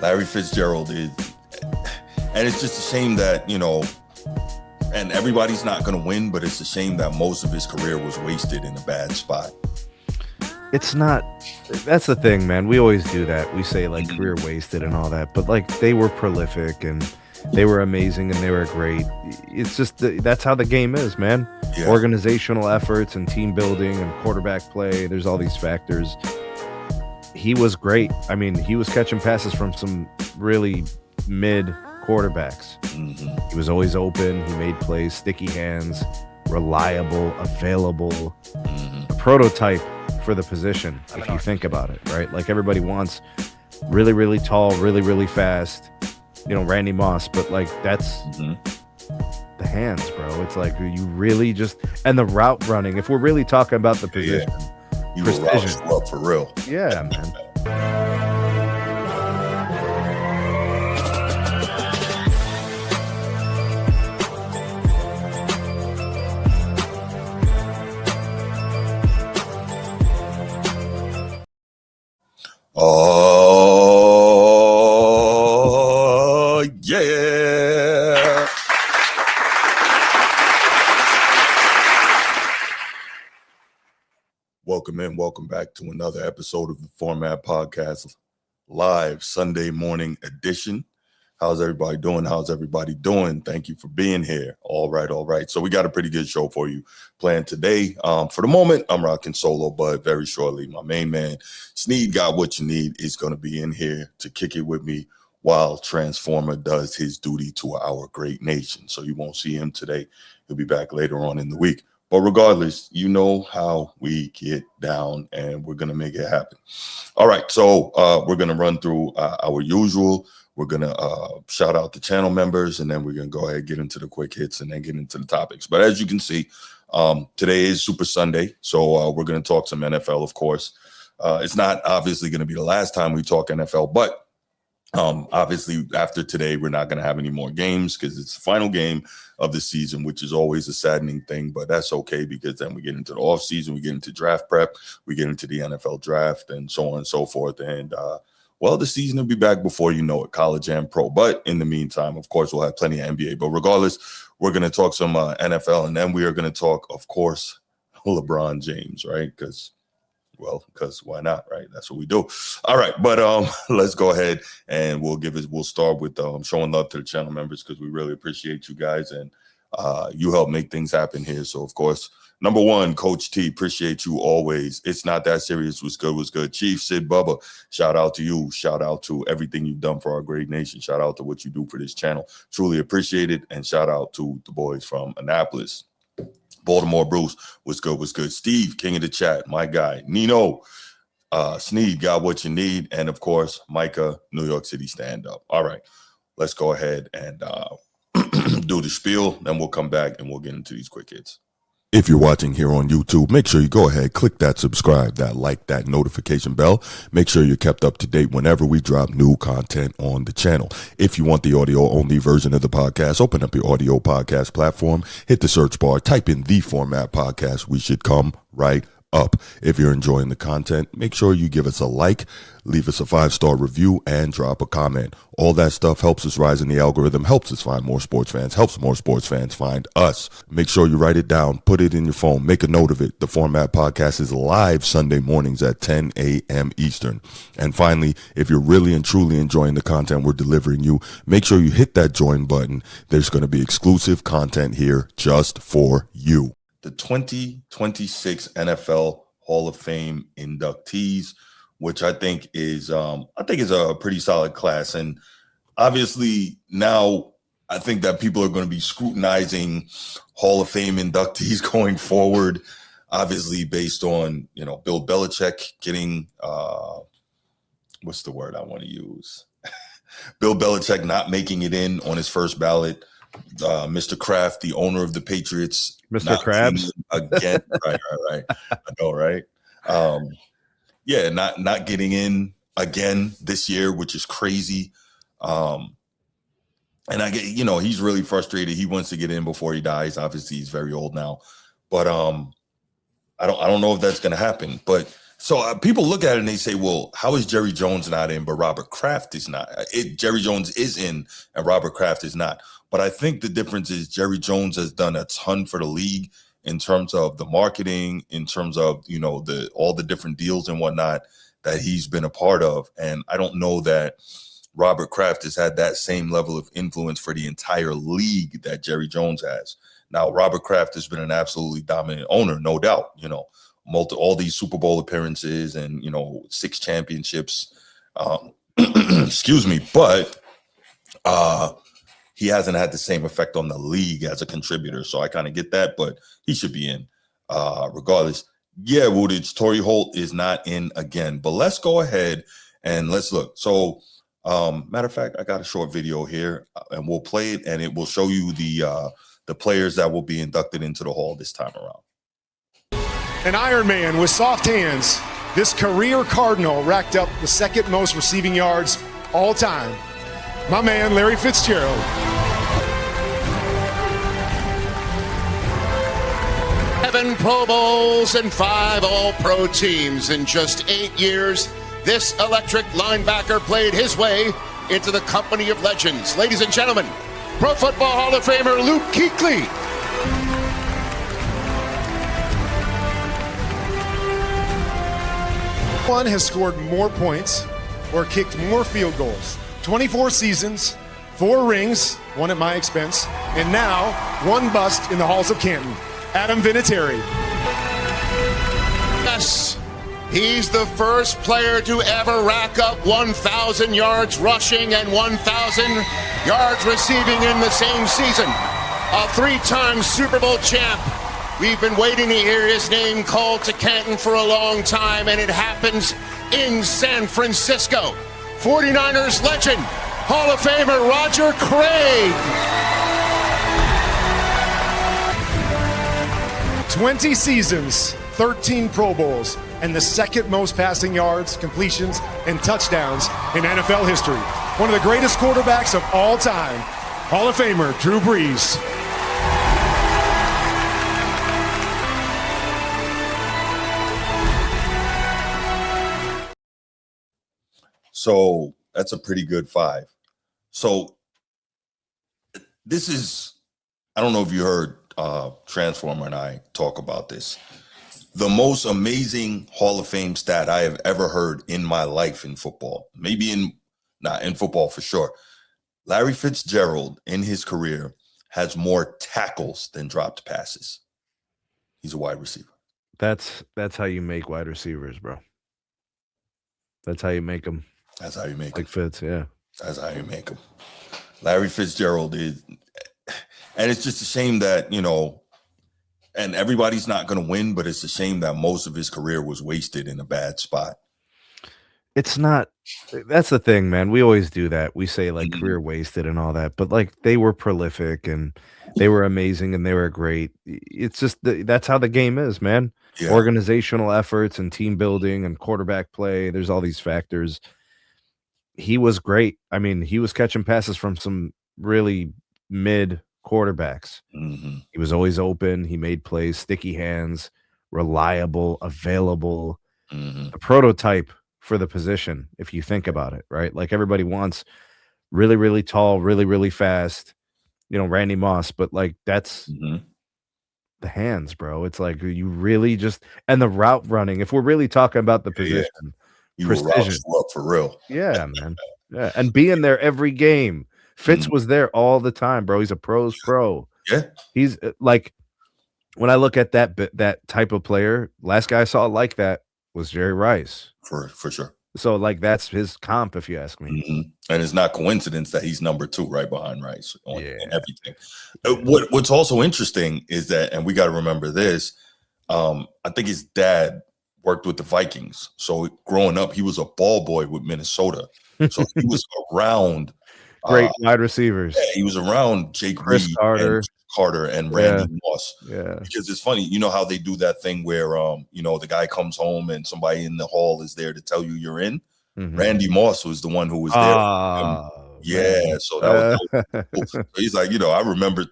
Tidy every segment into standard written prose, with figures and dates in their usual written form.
Larry Fitzgerald is, and it's just a shame that, and everybody's not going to win, but it's a shame that most of his career was wasted in a bad spot. It's not, that's the thing, man. We always do that. We say like career wasted and all that, but like they were prolific and they were amazing and they were great. It's just, that's how the game is, man. Yeah. Organizational efforts and team building and quarterback play. There's all these factors. He was great. I mean, he was catching passes from some really mid quarterbacks. He was always open. He made plays, sticky hands, reliable, available, a prototype for the position, if you think about it, right? Like everybody wants really, really tall, really, really fast, Randy Moss, but like that's the hands, bro. It's like you really just, and the route running, if we're really talking about the position, you will route you up for real. Yeah, man. Oh, yeah. Welcome back to another episode of the Format Podcast, live Sunday morning edition. How's everybody doing? Thank you for being here. All right. So we got a pretty good show for you planned today. For the moment, I'm rocking solo, but very shortly, my main man, Sneed Got What You Need, is going to be in here to kick it with me while Transformer does his duty to our great nation. So you won't see him today. He'll be back later on in the week. But regardless, you know how we get down, and we're going to make it happen. All right, so we're going to run through our usual. We're going to shout out the channel members, and then we're going to go ahead and get into the quick hits and then get into the topics. But as you can see, today is Super Sunday, so we're going to talk some NFL, of course. It's not obviously going to be the last time we talk NFL, but obviously after today, we're not going to have any more games because it's the final game of the season, which is always a saddening thing, but that's okay because then we get into the off season, we get into draft prep, we get into the NFL draft and so on and so forth. And the season will be back before you know it, college and pro. But in the meantime, of course, we'll have plenty of NBA. But regardless, we're going to talk some NFL, and then we are going to talk, of course, LeBron James, right? Because why not, right? That's what we do. All right, but let's go ahead and we'll start with showing love to the channel members because we really appreciate you guys and you help make things happen here. So of course, number one, Coach T, appreciate you always. It's not that serious. Was good. Chief Sid Bubba, shout out to you. Shout out to everything you've done for our great nation. Shout out to what you do for this channel. Truly appreciate it. And shout out to the boys from Annapolis. Baltimore Bruce was good. Steve, king of the chat, my guy. Nino, Sneed, Got What You Need. And of course, Micah, New York City stand up. All right, let's go ahead and do the spiel. Then we'll come back and we'll get into these quick hits. If you're watching here on YouTube, make sure you go ahead, click that subscribe, that like, that notification bell. Make sure you're kept up to date whenever we drop new content on the channel. If you want the audio-only version of the podcast, open up your audio podcast platform, hit the search bar, type in The Format Podcast. We should come right up. If you're enjoying the content, make sure you give us a like, leave us a 5-star review, and drop a comment. All that stuff helps us rise in the algorithm, helps us find more sports fans, helps more sports fans find us. Make sure you write it down, put it in your phone, make a note of it. The Format Podcast is live Sunday mornings at 10 a.m. Eastern. And finally, if you're really and truly enjoying the content we're delivering you, make sure you hit that join button. There's going to be exclusive content here just for you. The 2026 NFL Hall of Fame inductees, which I think is a pretty solid class. And obviously now I think that people are going to be scrutinizing Hall of Fame inductees going forward, obviously based on, Bill Belichick getting, what's the word I want to use? Bill Belichick not making it in on his first ballot. Mr. Kraft, the owner of the Patriots, Mr. Krabs again. Right. I know, right? Not getting in again this year, which is crazy. And I get, he's really frustrated. He wants to get in before he dies. Obviously, he's very old now, but I don't know if that's going to happen. But So people look at it and they say, well, how is Jerry Jones not in, but Robert Kraft is not? Jerry Jones is in and Robert Kraft is not. But I think the difference is Jerry Jones has done a ton for the league in terms of the marketing, in terms of, all the different deals and whatnot that he's been a part of. And I don't know that Robert Kraft has had that same level of influence for the entire league that Jerry Jones has. Now, Robert Kraft has been an absolutely dominant owner, no doubt, all these Super Bowl appearances and, 6 championships, excuse me, but he hasn't had the same effect on the league as a contributor. So I kind of get that, but he should be in regardless. Yeah, Woodage, Torrey Holt is not in again, but let's go ahead and let's look. So matter of fact, I got a short video here and we'll play it and it will show you the players that will be inducted into the Hall this time around. An Iron Man with soft hands, this career Cardinal racked up the second most receiving yards all time. My man, Larry Fitzgerald. 7 Pro Bowls and 5 All-Pro teams in just 8 years. This electric linebacker played his way into the company of legends. Ladies and gentlemen, Pro Football Hall of Famer Luke Kuechly. One has scored more points or kicked more field goals. 24 seasons, 4 rings, one at my expense, and now 1 bust in the halls of Canton. Adam Vinatieri. Yes, he's the first player to ever rack up 1,000 yards rushing and 1,000 yards receiving in the same season. A 3-time Super Bowl champ. We've been waiting to hear his name called to Canton for a long time, and it happens in San Francisco. 49ers legend, Hall of Famer Roger Craig. 20 seasons, 13 Pro Bowls, and the second most passing yards, completions, and touchdowns in NFL history. One of the greatest quarterbacks of all time, Hall of Famer Drew Brees. So that's a pretty good 5. So this is, I don't know if you heard Transformer and I talk about this. The most amazing Hall of Fame stat I have ever heard in my life in football, not in football for sure. Larry Fitzgerald in his career has more tackles than dropped passes. He's a wide receiver. That's how you make wide receivers, bro. That's how you make them. That's how you make like Fitz, yeah. That's how you make them. Larry Fitzgerald is, and it's just a shame that, and everybody's not going to win, but it's a shame that most of his career was wasted in a bad spot. It's not, that's the thing, man. We always do that. We say like career wasted and all that, but like they were prolific and they were amazing and they were great. It's just, that's how the game is, man. Yeah. Organizational efforts and team building and quarterback play. There's all these factors. He was great. I mean, he was catching passes from some really mid quarterbacks. He was always open. He made plays, sticky hands, reliable, available, a prototype for the position, if you think about it, right? Like everybody wants really, really tall, really, really fast, Randy Moss, but like that's the hands, bro. It's like you really just, and the route running, if we're really talking about the position, precision up for real. Yeah, man. Yeah, and being there every game. Fitz was there all the time, bro. He's a pro's pro. Yeah, he's like, when I look at that type of player, last guy I saw like that was Jerry Rice, for sure. So like that's his comp, if you ask me. And it's not coincidence that he's number 2 right behind Rice on everything. What's also interesting is that, and we got to remember this. I think his dad worked with the Vikings. So growing up, he was a ball boy with Minnesota. So he was around great wide receivers. Yeah, he was around Jake Reed, Carter, and Randy Moss. Yeah. Because it's funny, you know how they do that thing where the guy comes home and somebody in the hall is there to tell you you're in. Randy Moss was the one who was there. Yeah, so that was cool. So he's like, I remember,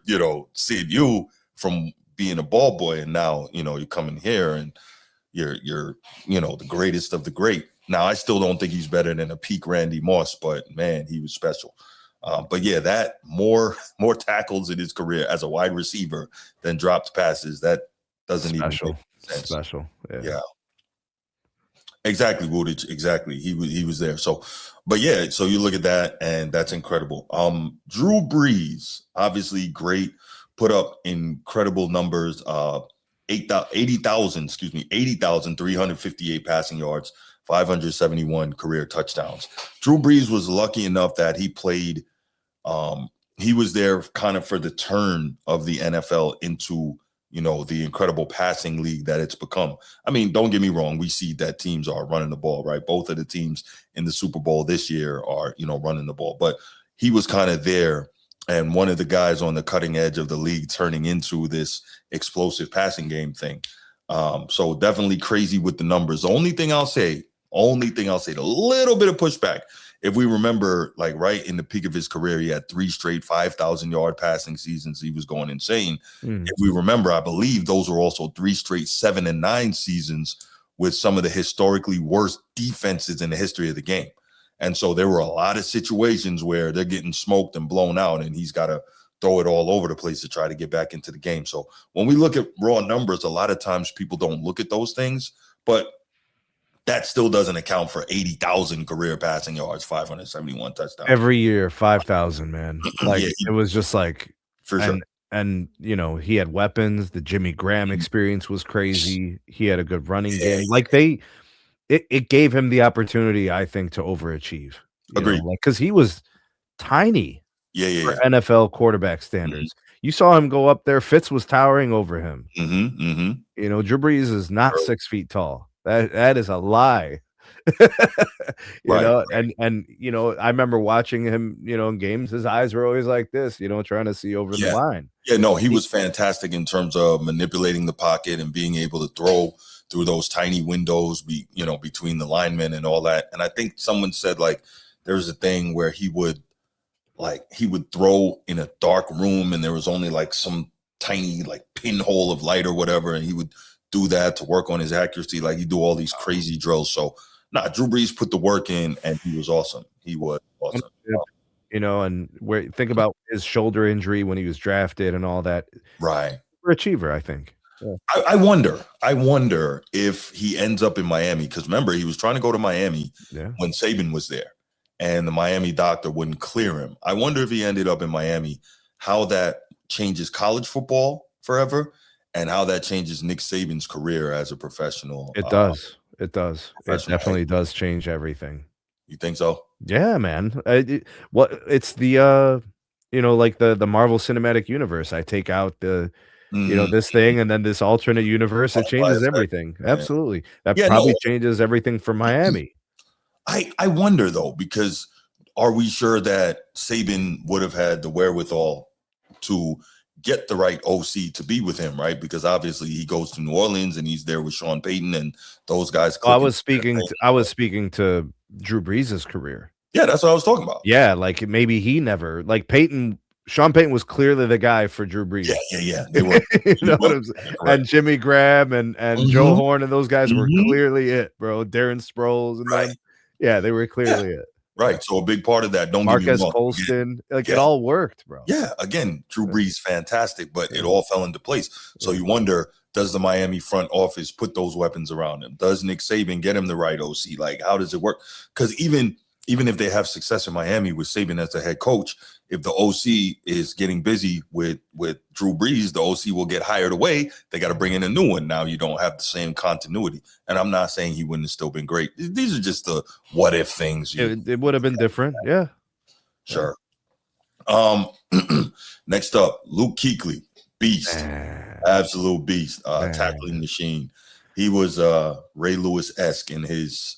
seeing you from being a ball boy, and now, you're coming here and the greatest of the great. Now, I still don't think he's better than a peak Randy Moss, but man, he was special. But yeah, that more tackles in his career as a wide receiver than dropped passes. That doesn't even make sense. Special. Yeah. Exactly, Woodage. Exactly. He was there. So, but yeah, so you look at that, and that's incredible. Drew Brees, obviously great, put up incredible numbers. 80,358 passing yards, 571 career touchdowns. Drew Brees was lucky enough that he played. He was there kind of for the turn of the NFL into the incredible passing league that it's become. I mean, don't get me wrong. We see that teams are running the ball, right? Both of the teams in the Super Bowl this year are, running the ball. But he was kind of there and one of the guys on the cutting edge of the league turning into this explosive passing game thing. So definitely crazy with the numbers. The only thing I'll say, a little bit of pushback. If we remember, like right in the peak of his career, he had 3 straight 5,000-yard passing seasons. He was going insane. If we remember, I believe those were also 3 straight 7 and 9 seasons with some of the historically worst defenses in the history of the game. And so there were a lot of situations where they're getting smoked and blown out, and he's got to throw it all over the place to try to get back into the game. So when we look at raw numbers, a lot of times people don't look at those things, but that still doesn't account for 80,000 career passing yards, 571 touchdowns. Every year, 5,000, man. Like Yeah, it was just like for sure. And he had weapons. The Jimmy Graham experience was crazy. He had a good running game. Like it gave him the opportunity, I think, to overachieve. Agreed. Because he was tiny for NFL quarterback standards. You saw him go up there. Fitz was towering over him. Drew Brees is not 6 feet tall. That is a lie. I remember watching him, in games, his eyes were always like this, trying to see over the line. Yeah, no, he was fantastic in terms of manipulating the pocket and being able to throw through those tiny windows, between the linemen and all that. And I think someone said like there's a thing where he would throw in a dark room and there was only like some tiny like pinhole of light or whatever, and he would do that to work on his accuracy. Like he'd do all these crazy drills. So Drew Brees put the work in and he was awesome. He was awesome. And think about his shoulder injury when he was drafted and all that. Right. Achiever, I think. Yeah. I wonder if he ends up in Miami, because remember, he was trying to go to Miami when Saban was there and the Miami doctor wouldn't clear him. I wonder if he ended up in Miami, how that changes college football forever and how that changes Nick Saban's career as a professional. It does. It definitely does change everything. You think so? Yeah, man. It's the like the Marvel Cinematic Universe. I take out the this thing and then this alternate universe. It changes everything. Yeah. Absolutely. That probably changes everything for Miami. I wonder though, because are we sure that Saban would have had the wherewithal to get the right OC to be with him, right? Because obviously he goes to New Orleans and he's there with Sean Payton and those guys. I was speaking to Drew Brees' career. Yeah, that's what I was talking about. Yeah, like maybe he never Sean Payton was clearly the guy for Drew Brees. Yeah. They were. What I'm saying? Right. And Jimmy Graham and Joe Horn and those guys were clearly it, bro. Darren Sproles and them. Yeah, they were clearly it. Right. So a big part of that, Marquez Colston, it all worked, bro. Yeah. Again, Drew Brees, fantastic, but it all fell into place. So you wonder, does the Miami front office put those weapons around him? Does Nick Saban get him the right OC? Like, how does it work? Because even if they have success in Miami with Saban as the head coach, if the OC is getting busy with Drew Brees, the OC will get hired away. They got to bring in a new one. Now you don't have the same continuity. And I'm not saying he wouldn't have still been great. These are just the what if things. It would have been different. Yeah. Sure. Next up, Luke Kuechly, beast, absolute beast, tackling machine. He was Ray Lewis-esque in his,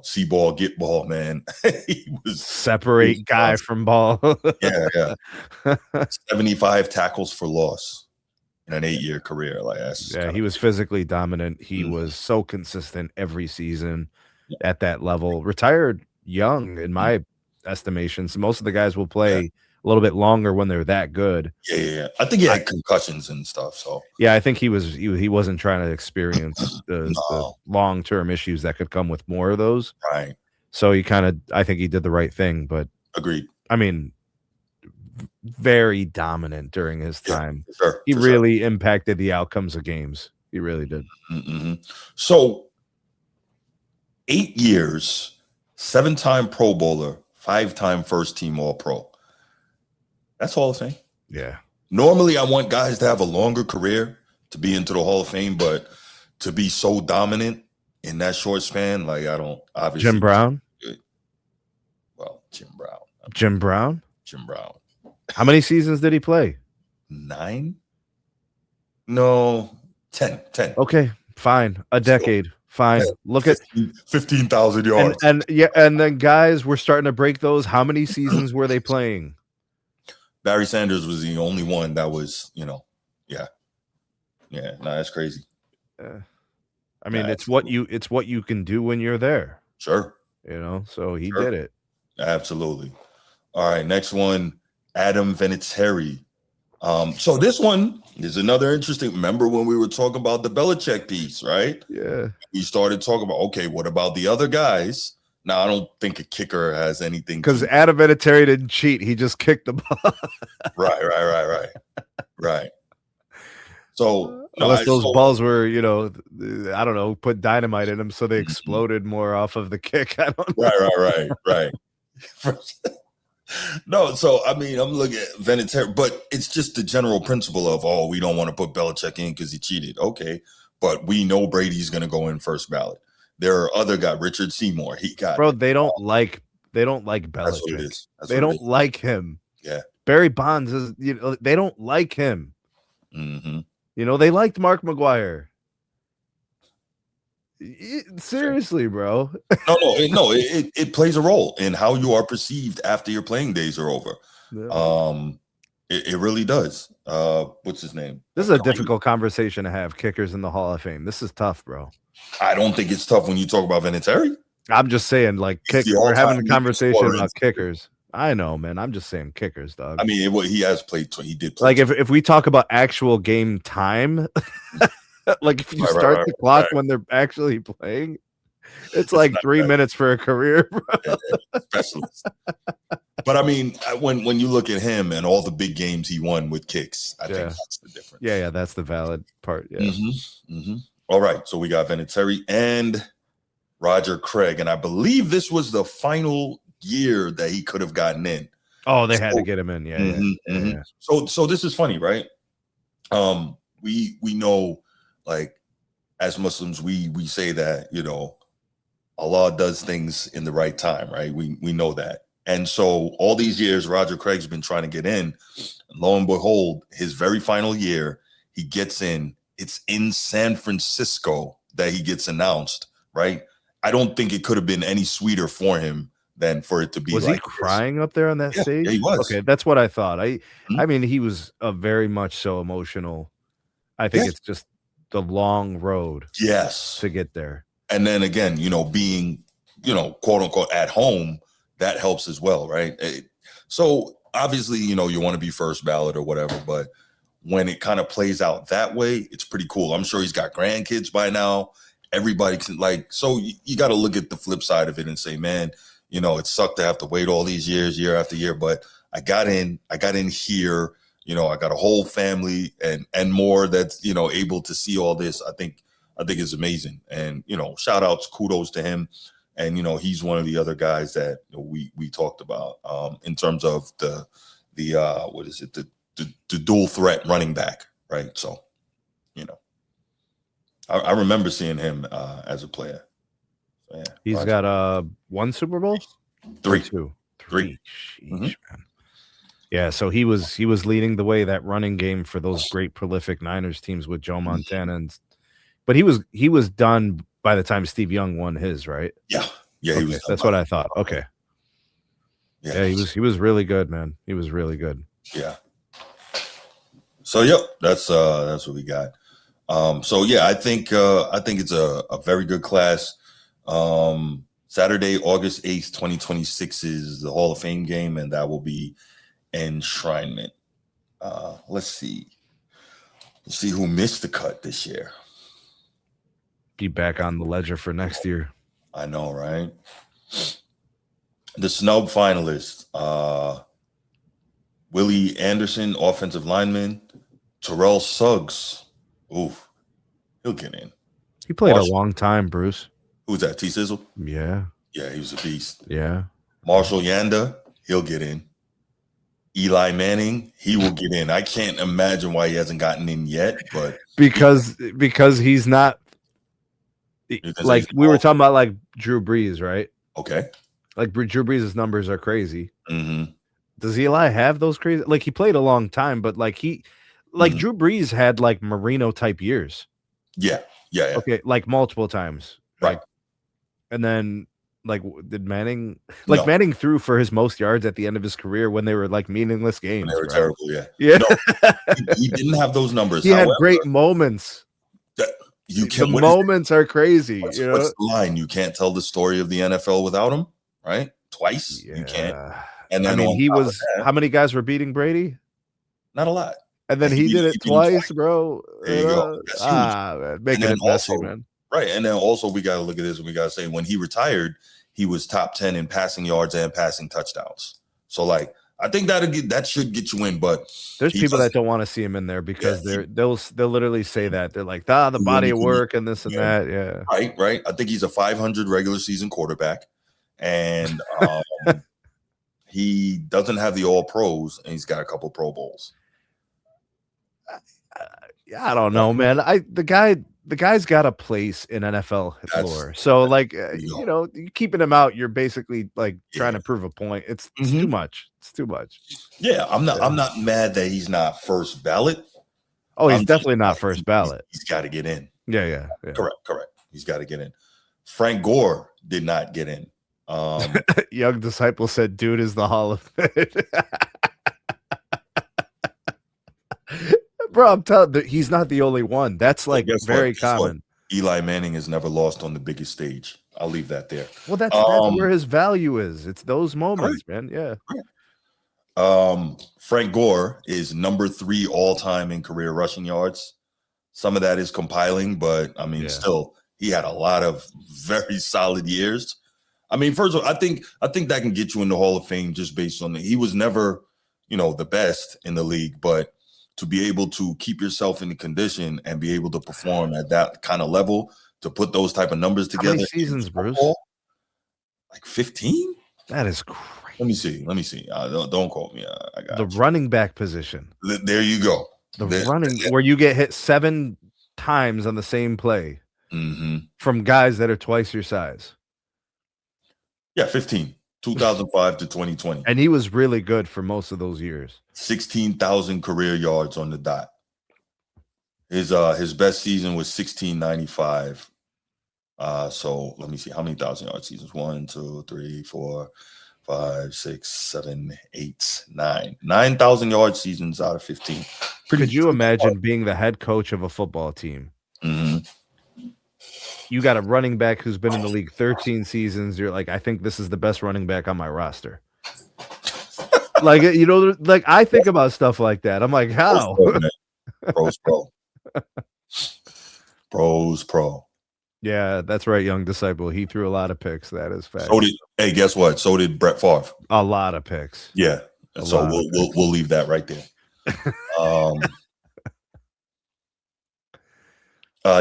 see ball, get ball, man. He was separate guy from ball. yeah. 75 tackles for loss in an 8-year career. Like he was physically dominant. He was so consistent every season at that level. Retired young, in my estimations. Most of the guys will play little bit longer when they're that good. Yeah. I think he had concussions and stuff. So yeah, I think he wasn't trying to experience the No. long-term issues that could come with more of those. Right. So I think he did the right thing. But Agreed. I mean, very dominant during his time. Yeah, for sure, he for really impacted the outcomes of games. He really did. Mm-hmm. So 8 years, 7-time Pro Bowler, 5-time first team All-Pro. That's Hall of Fame. Yeah. Normally, I want guys to have a longer career to be into the Hall of Fame, but to be so dominant in that short span, like I don't obviously. Jim Brown. Well, Jim Brown. Jim Brown. Jim Brown. How many seasons did he play? 9? No, 10. Okay, fine. A decade. Fine. 10, Look 15,000 yards. And then guys, we're starting to break those. How many seasons were they playing? Barry Sanders was the only one that was, yeah. No, that's crazy. I mean, it's what you can do when you're there. Sure. So he did it. Absolutely. All right, next one, Adam Vinatieri. So this one is another interesting. Remember when we were talking about the Belichick piece, right? Yeah. We started talking about, okay, what about the other guys? Now, I don't think a kicker has anything. Because Adam Vinatieri didn't cheat. He just kicked the ball. Right. So unless those balls were, I don't know, put dynamite in them so they exploded more off of the kick. I don't know. Right. No, so I mean, I'm looking at Vinatieri, but it's just the general principle of, we don't want to put Belichick in because he cheated. Okay, but we know Brady's going to go in first ballot. There are other guys, Richard Seymour. He got they don't like Belichick. That's what it is. They don't like him. Yeah. Barry Bonds is, they don't like him. Mm-hmm. They liked Mark McGuire. Seriously, bro. No, it plays a role in how you are perceived after your playing days are over. Yeah. It really does. What's his name? This is a difficult conversation to have. Kickers in the Hall of Fame. This is tough, bro. I don't think it's tough when you talk about Vinatieri. I'm just saying, like, we're having a conversation about kickers. I know, man. I'm just saying kickers, dog. I mean, he has played. He did play. Like, if we talk about actual game time, like if you start the clock when they're actually playing, it's like 3 minutes for a career, bro. Specialist. But I mean, when you look at him and all the big games he won with kicks, I think that's the difference. Yeah, that's the valid part. Yeah. Mm-hmm. All right, so we got Vinatieri and Roger Craig, and I believe this was the final year that he could have gotten in. Oh, they had to get him in. Yeah. So this is funny, right? We know, like, as Muslims, we say that, Allah does things in the right time, right? We know that. And so all these years, Roger Craig's been trying to get in. Lo and behold, his very final year, he gets in. It's in San Francisco that he gets announced, right? I don't think it could have been any sweeter for him than for it to be. Was he crying up there on that stage? Yeah, he was. Okay, that's what I thought. I mean, he was very much so emotional. I think it's just the long road. Yes. To get there. And then again, being, quote unquote at home, that helps as well, right? So obviously, you want to be first ballot or whatever, but when it kind of plays out that way, it's pretty cool. I'm sure he's got grandkids by now. Everybody can so you got to look at the flip side of it and say, man, it sucked to have to wait all these years, year after year, but I got in here, I got a whole family and more that's, able to see all this. I think it's amazing. And, shout outs, kudos to him. And, he's one of the other guys that we talked about in terms of the what is it? The dual threat running back. Right. So, I remember seeing him as a player. So, yeah, he's got one Super Bowl? Three. Sheesh, man. Yeah, so he was leading the way, that running game for those great prolific Niners teams with Joe Montana, but he was done by the time Steve Young won his, right? Yeah, okay, he was. That's what I thought. Okay. Yeah, he was really good, man. He was really good. Yeah. So that's what we got. So yeah, I think it's a very good class. Saturday, August 8th, 2026 is the Hall of Fame game, and that will be enshrinement. Let's see. Let's see who missed the cut this year. Be back on the ledger for next year. I know, right? The snub finalists, Willie Anderson, offensive lineman, Terrell Suggs. Oof, he'll get in. He played a long time, Bruce. Who's that, T-Sizzle? Yeah. Yeah, he was a beast. Yeah. Marshall Yanda, he'll get in. Eli Manning, he will get in. I can't imagine why he hasn't gotten in yet, but because he's not like we were talking about, like Drew Brees, right? Okay. Like Drew Brees' numbers are crazy. Mm-hmm. Does Eli have those crazy? Like he played a long time, but like Drew Brees had like Marino type years. Yeah. Okay, like multiple times, right? And then like did Manning? Like no. Manning threw for his most yards at the end of his career when they were like meaningless games. When they were terrible. Yeah. No, he didn't have those numbers. He had great moments. The moments are crazy. What's the line? You can't tell the story of the NFL without him, right? Twice. Yeah. You can't. And then he was how many guys were beating Brady? Not a lot. And then he did it twice, bro. There you go. That's huge. Man, making it messy, man. Right. And then also we got to look at this and we got to say when he retired, he was top 10 in passing yards and passing touchdowns. So like I think that should get you in, but there's people that don't want to see him in there because they'll literally say that. They're like, the body of work and this and that. Yeah. Right. I think he's a 500 regular season quarterback. And he doesn't have the all pros and he's got a couple Pro Bowls. I don't know, man. The guy's got a place in NFL lore. So like, you keeping him out, you're basically like trying to prove a point. It's too much. It's too much. Yeah, I'm not mad that he's not first ballot. Oh, he's definitely not first ballot. He's got to get in. Yeah. Correct. He's got to get in. Frank Gore did not get in. Young Disciple said, "Dude is the Hall of Fame." Bro, I'm telling you, he's not the only one. That's like very common. Eli Manning has never lost on the biggest stage. I'll leave that there. Well, that's where his value is. It's those moments, man. Yeah. Frank Gore is number 3 all time in career rushing yards. Some of that is compiling, but I mean, still, he had a lot of very solid years. I mean, first of all, I think that can get you in the Hall of Fame just based on he was never, the best in the league, but to be able to keep yourself in the condition and be able to perform at that kind of level, to put those type of numbers together. How many seasons, Bruce? Like 15? That is crazy. Let me see. Don't quote me. I got the running back position. There you go. Where you get hit 7 times on the same play from guys that are twice your size. Yeah, 15. 2005 to 2020. And he was really good for most of those years. 16,000 career yards on the dot. His best season was 1695. So let me see how many 1,000-yard seasons. 1, 2, 3, 4, 5, 6, 7, 8, 9. 9,000-yard seasons out of 15. Could you imagine being the head coach of a football team? You got a running back who's been in the league 13 seasons. You're like, I think this is the best running back on my roster. Like, like I think about stuff like that. I'm like, how? Pros pro. Pros pro. Yeah, that's right, Young Disciple. He threw a lot of picks. That is fact. Hey, guess what? So did Brett Favre. A lot of picks. Yeah. So we'll leave that right there.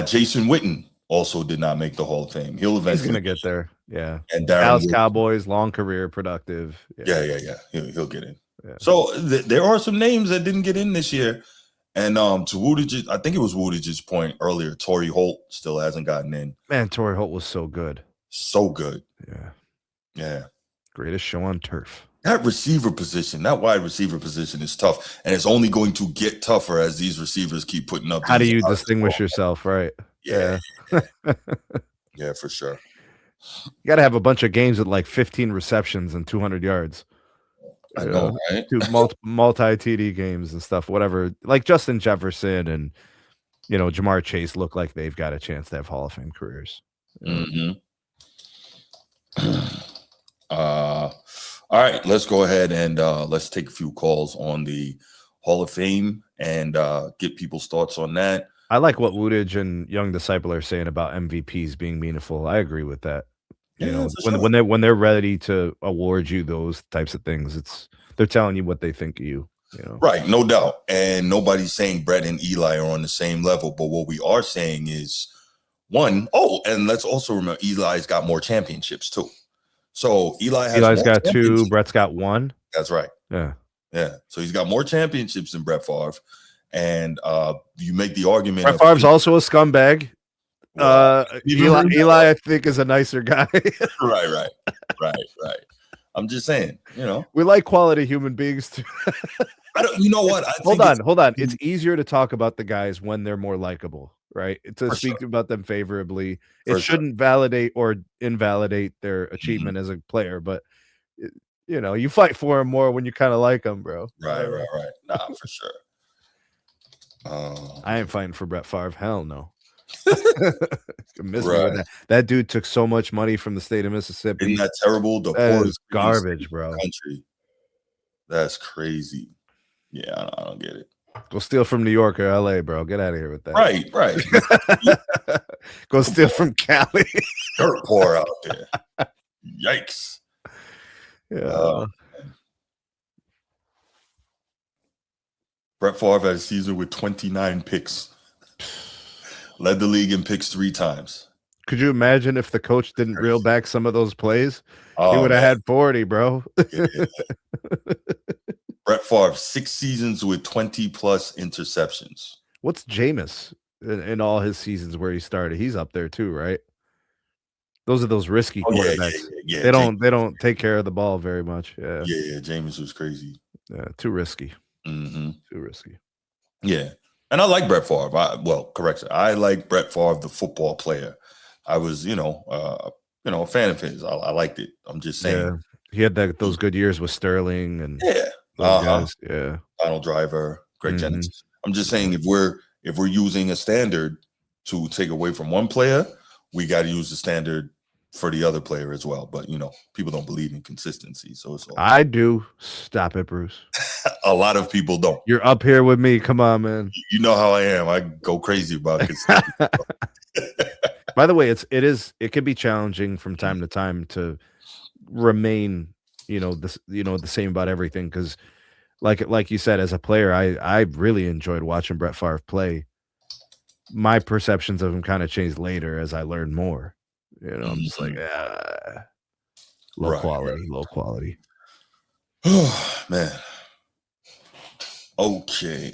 Jason Witten also did not make the Hall of Fame. He's going to get there. Yeah. And Dallas Cowboys, long career, productive. Yeah. He'll get in. Yeah. So there are some names that didn't get in this year. And to Woodidge's, I think it was Woodidge's point earlier, Torrey Holt still hasn't gotten in. Man, Torrey Holt was so good. So good. Yeah. Greatest show on turf. That wide receiver position is tough. And it's only going to get tougher as these receivers keep putting up. How do you distinguish yourself, right? Yeah. Yeah, for sure. You got to have a bunch of games with like 15 receptions and 200 yards. I know, right? Dude, multi-TD games and stuff, whatever. Like Justin Jefferson and, Jamar Chase look like they've got a chance to have Hall of Fame careers. All right, let's go ahead and let's take a few calls on the Hall of Fame and get people's thoughts on that. I like what Woodage and Young Disciple are saying about MVPs being meaningful. I agree with that. You know, when they're ready to award you those types of things, they're telling you what they think of you. You know? Right, no doubt. And nobody's saying Brett and Eli are on the same level, but what we are saying is and let's also remember Eli's got more championships too. So Eli's got 2, Brett's got 1. That's right. Yeah. So he's got more championships than Brett Favre. And you make the argument Brett Favre's also a scumbag. Eli, I think, is a nicer guy. Right. I'm just saying, we like quality human beings too. You know what? Hold on. It's easier to talk about the guys when they're more likable, right? To speak about them favorably. It shouldn't validate or invalidate their achievement as a player, but you fight for them more when you kind of like them, bro. Right. Nah, for sure. I ain't fighting for Brett Favre. Hell no. That dude took so much money from the state of Mississippi. Isn't that terrible? The poorest garbage, bro. Country. That's crazy. Yeah, I don't get it. Go steal from New York or LA, bro. Get out of here with that. Right. Go steal from Cali. Dirt poor out there. Yikes. Yeah. Brett Favre had a season with 29 picks. Led the league in picks 3 times. Could you imagine if the coach didn't reel back some of those plays? He would have had 40, bro. Yeah. Brett Favre, 6 seasons with 20-plus interceptions. What's Jameis in all his seasons where he started? He's up there too, right? Those are those risky quarterbacks. Yeah. They don't take care of the ball very much. Yeah. Jameis was crazy. Yeah, too risky. Mm-hmm. Too risky. Yeah. And I like Brett Favre. I like Brett Favre, the football player. I was, a fan of his. I liked it. I'm just saying. Yeah. He had those good years with Sterling and guys. Yeah. Donald Driver, Greg Jennings. I'm just saying if we're using a standard to take away from one player, we got to use the standard for the other player as well. But people don't believe in consistency. So it's all I do. Stop it, Bruce. A lot of people don't. You're up here with me. Come on, man. You know how I am. I go crazy about consistency. By the way, it can be challenging from time to time to remain, the same about everything. Because like you said, as a player, I really enjoyed watching Brett Favre play. My perceptions of him kind of changed later as I learned more. I'm just like, low quality. Oh man. Okay.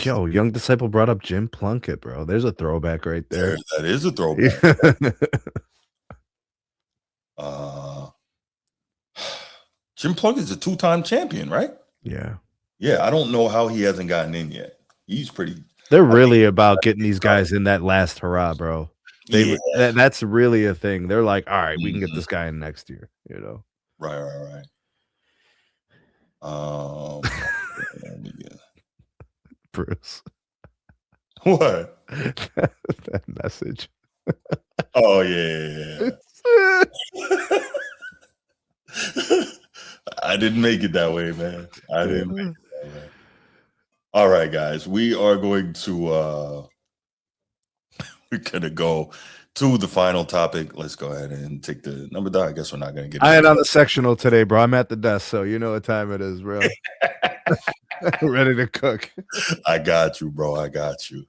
Yo, Young Disciple brought up Jim Plunkett, bro. There's a throwback right there. That is a throwback. Jim Plunkett's a 2-time champion, right? Yeah. Yeah, I don't know how he hasn't gotten in yet. He's pretty. They're really about getting these guys in that last hurrah, bro. That's really a thing. They're like, all right, we can get this guy in next year, Right. Bruce. What? that message. Oh yeah. I didn't make it that way, man. I didn't make it that way. All right, guys. We are going to we're gonna go to the final topic. Let's go ahead and take the number down. I guess we're not gonna get I ain't on the sectional today, bro. I'm at the desk, so you know what time it is, bro. Ready to cook. I got you, bro. I got you.